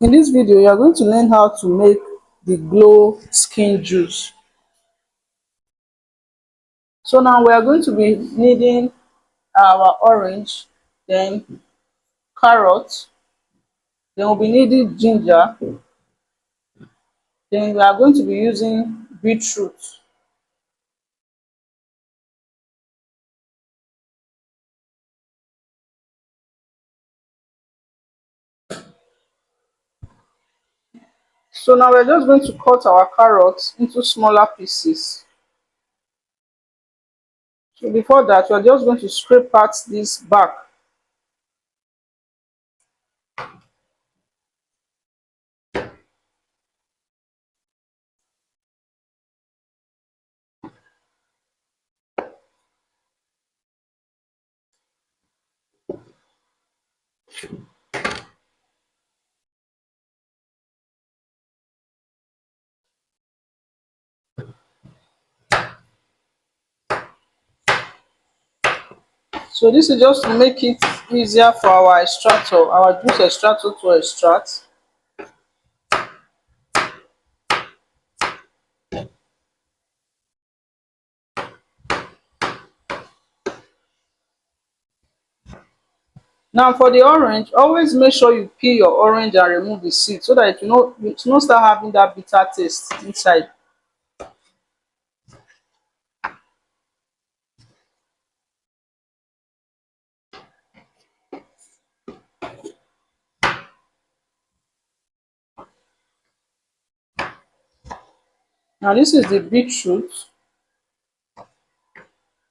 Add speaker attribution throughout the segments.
Speaker 1: In this video, you are going to learn how to make the glow skin juice. So now we are going to be needing our orange, then carrot, then we'll be needing ginger, then we are going to be using beetroot. So now we're just going to cut our carrots into smaller pieces. So before that, we're just going to scrape out this back. So this is just to make it easier for our extractor, our juice extractor to extract. Now for the orange, always make sure you peel your orange and remove the seed so that it will not start having that bitter taste inside. Now this is the beetroot.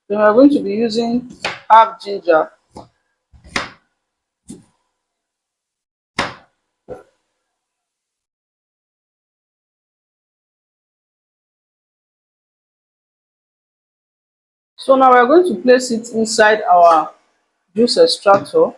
Speaker 1: Then we are going to be using half ginger. So now we are going to place it inside our juice extractor.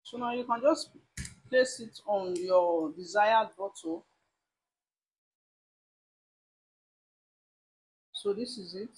Speaker 1: So now you can just place it on your desired bottle. So this is it.